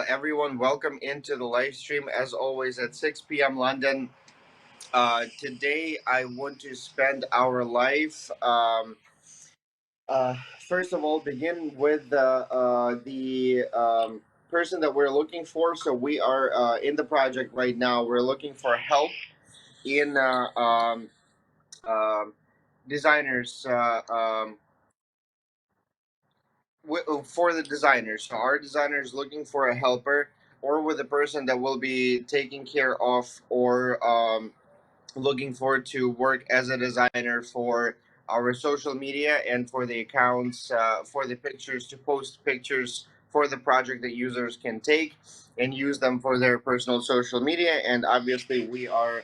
everyone. Welcome into the live stream as always at 6 p.m. London. Today, I want to spend our life. First of all, begin with the person that we're looking for. So, we are in the project right now. We're looking for help in um, designers. For the designers. So our designer is looking for a helper or with a person that will be taking care of or looking forward to work as a designer for our social media and for the accounts for the pictures to post pictures for the project that users can take and use them for their personal social media. And obviously we are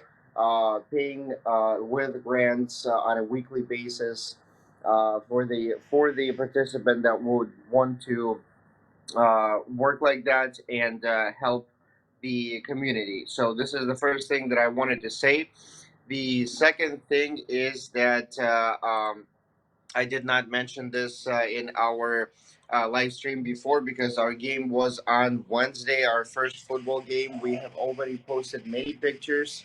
paying with grants on a weekly basis for the participant that would want to work like that and help the community. So this is the first thing that I wanted to say. The second thing is that I did not mention this in our live stream before because our game was on Wednesday, our first football game. We have already posted many pictures,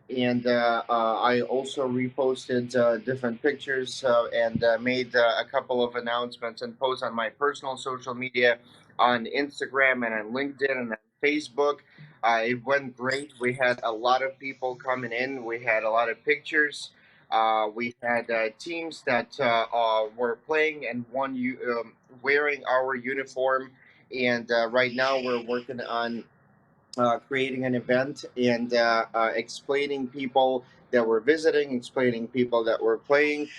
and I also reposted different pictures and made a couple of announcements and posts on my personal social media on Instagram and on LinkedIn and on Facebook. It went great. We had a lot of people coming in. We had a lot of pictures. We had teams that were playing and wearing our uniform. And right now we're working on creating an event and explaining people that were visiting, explaining people that were playing,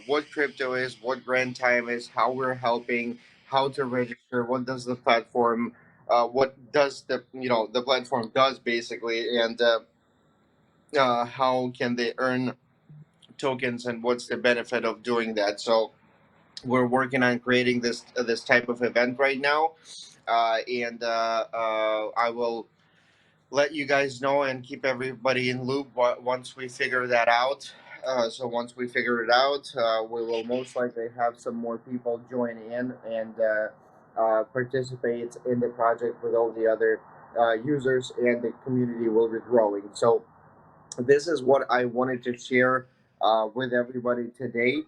what crypto is, what Grand Time is, how we're helping, how to register, what does the platform, what does the platform does basically, and how can they earn tokens and what's the benefit of doing that. So we're working on creating this type of event right now, and I will let you guys know and keep everybody in loop once we figure that out. So once we figure it out, we will most likely have some more people join in and participate in the project with all the other users, and the community will be growing. So this is what I wanted to share with everybody today.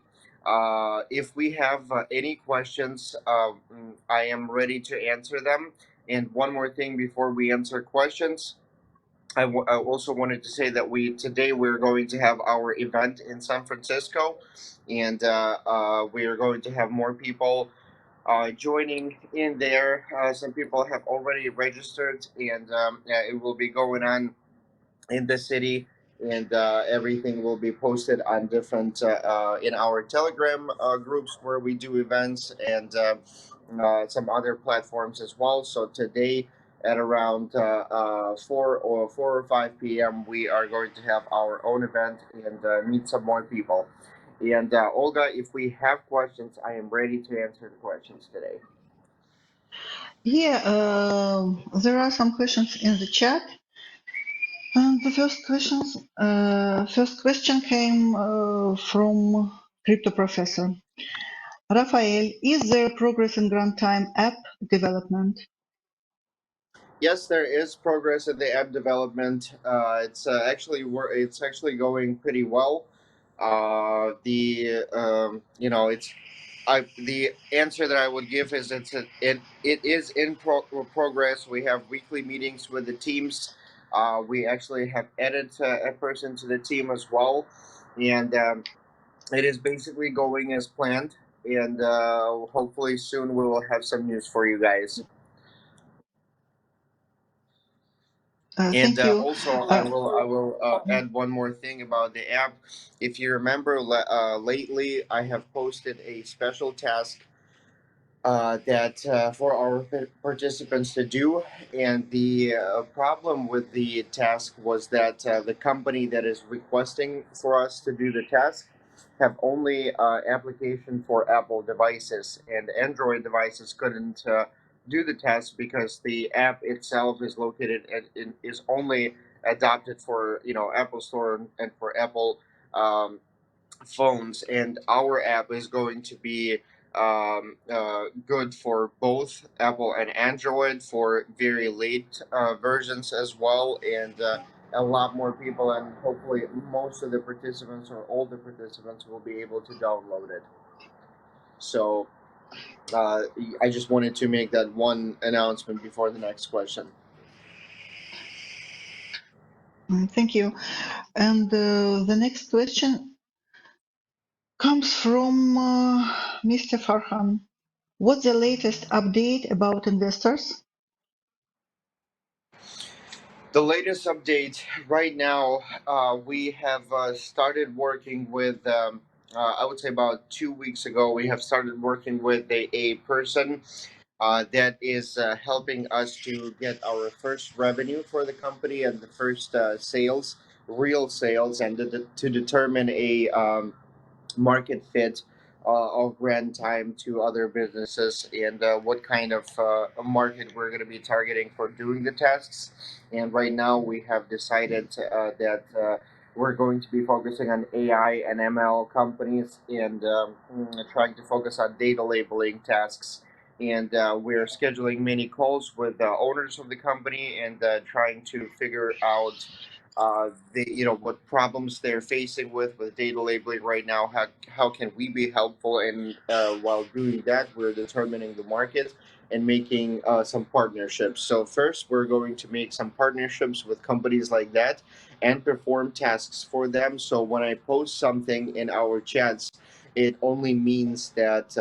If we have any questions, I am ready to answer them. And one more thing before we answer questions, I also wanted to say that we're going to have our event in San Francisco, and we are going to have more people joining in there. Some people have already registered, and it will be going on in the city, and everything will be posted on different in our Telegram groups where we do events, and some other platforms as well. So today at around 4 or 5 p.m. we are going to have our own event and meet some more people. And Olga, if we have questions, I am ready to answer the questions today. Yeah, there are some questions in the chat. The first question came from Crypto Professor. Rafael, is there progress in Grand Time app development? Yes, there is progress in the app development. It's actually going pretty well. The it's the answer that I would give is it is in progress. We have weekly meetings with the teams. We actually have added a person to the team as well, and it is basically going as planned. And hopefully soon we will have some news for you guys. And Thank you. also, I will add one more thing about the app. If you remember, lately I have posted a special task that for our participants to do, and the problem with the task was that the company that is requesting for us to do the task have only application for Apple devices, and Android devices couldn't do the test because the app itself is located is only adopted for Apple Store and for Apple um, phones, and our app is going to be good for both Apple and Android for very late versions as well, and a lot more people, and hopefully most of the participants or all the participants will be able to download it. So uh, I just wanted to make that one announcement before the next question. Thank you. And the next question comes from Mr. Farhan. What's the latest update about investors? The latest update right now, we have started working with, I would say about 2 weeks ago, we have started working with a person that is helping us to get our first revenue for the company and the first sales, real sales, and to determine a market fit of brand time to other businesses and what kind of market we're going to be targeting for doing the tests. And right now we have decided that we're going to be focusing on AI and ML companies and trying to focus on data labeling tasks. And we're scheduling many calls with the owners of the company and trying to figure out what problems they're facing with data labeling right now. How can we be helpful? And while doing that, we're determining the market and making some partnerships. So first, we're going to make some partnerships with companies like that and perform tasks for them. So when I post something in our chats, it only means that.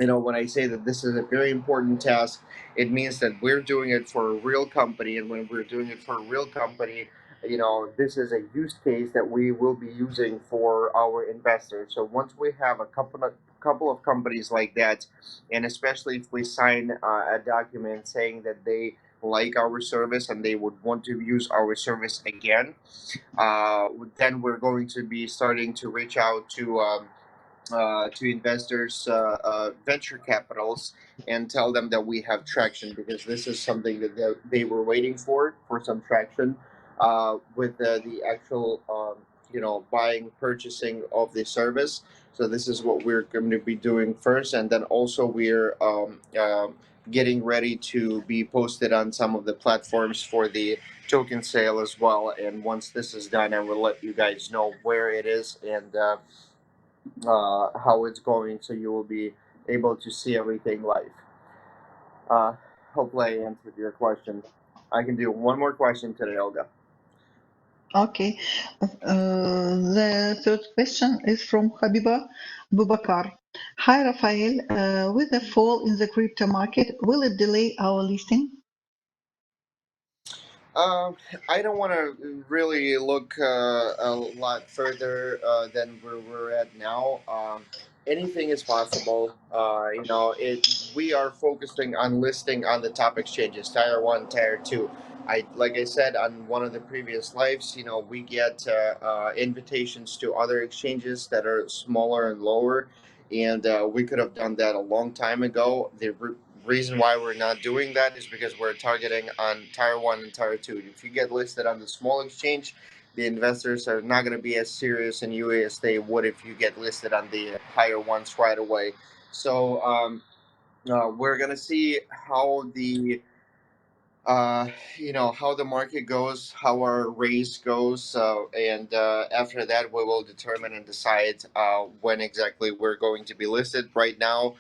When I say that this is a very important task, it means that we're doing it for a real company. And when we're doing it for a real company, this is a use case that we will be using for our investors. So once we have a couple of companies like that, and especially if we sign a document saying that they like our service and they would want to use our service again, then we're going to be starting to reach out to investors, venture capitals, and tell them that we have traction because this is something that they were waiting for some traction with the actual, buying, purchasing of the service. So this is what we're going to be doing first, and then also we're getting ready to be posted on some of the platforms for the token sale as well. And once this is done, I will let you guys know where it is and how it's going, so you will be able to see everything live. Uh, Hopefully, I answered your question. I can do one more question today, Olga. Okay. The third question is from Habiba Bubakar. Hi, Rafael. With the fall in the crypto market, will it delay our listing? Um, I don't want to really look a lot further than where we're at now. Anything is possible. We are focusing on listing on the top exchanges, Tier One, Tier Two. Like I said on one of the previous lives, we get invitations to other exchanges that are smaller and lower, and we could have done that a long time ago. Reason why we're not doing that is because we're targeting on Tier One and Tier Two. If you get listed on the small exchange, the investors are not going to be as serious in you as they would if you get listed on the higher ones right away. So we're going to see how the how the market goes, how our race goes, and after that we will determine and decide when exactly we're going to be listed. Right now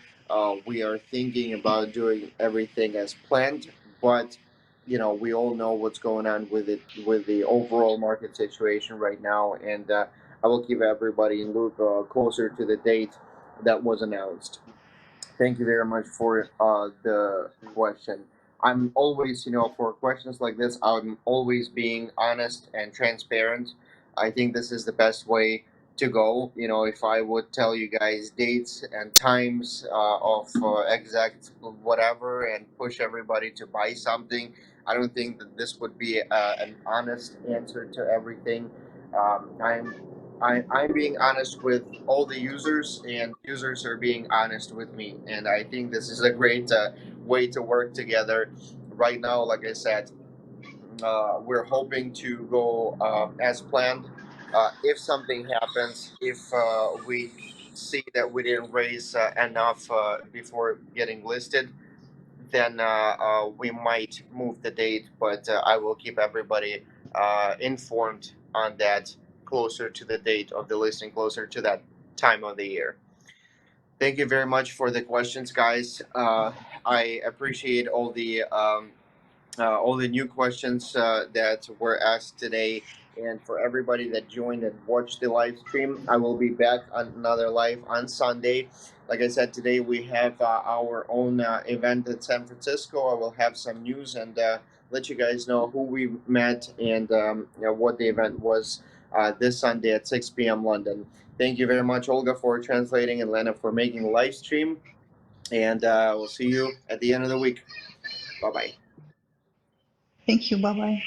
we are thinking about doing everything as planned, but we all know what's going on with it, with the overall market situation right now, and I will keep everybody in loop closer to the date that was announced. Thank you very much for the question. I'm always, for questions like this, I'm always being honest and transparent. I think this is the best way to go. If I would tell you guys dates and times of exact whatever and push everybody to buy something, I don't think that this would be an honest answer to everything. I'm being honest with all the users, and users are being honest with me. And I think this is a great way to work together. Right now, like I said, we're hoping to go as planned. If something happens, if we see that we didn't raise enough before getting listed, then we might move the date. But I will keep everybody informed on that closer to the date of the listing, closer to that time of the year. Thank you very much for the questions, guys. I appreciate all the new questions that were asked today. And for everybody that joined and watched the live stream, I will be back on another live on Sunday. Like I said, today we have our own event in San Francisco. I will have some news and let you guys know who we met and what the event was this Sunday at 6 p.m. London. Thank you very much, Olga, for translating and Lena for making the live stream. And we'll see you at the end of the week. Bye bye. Thank you. Bye bye.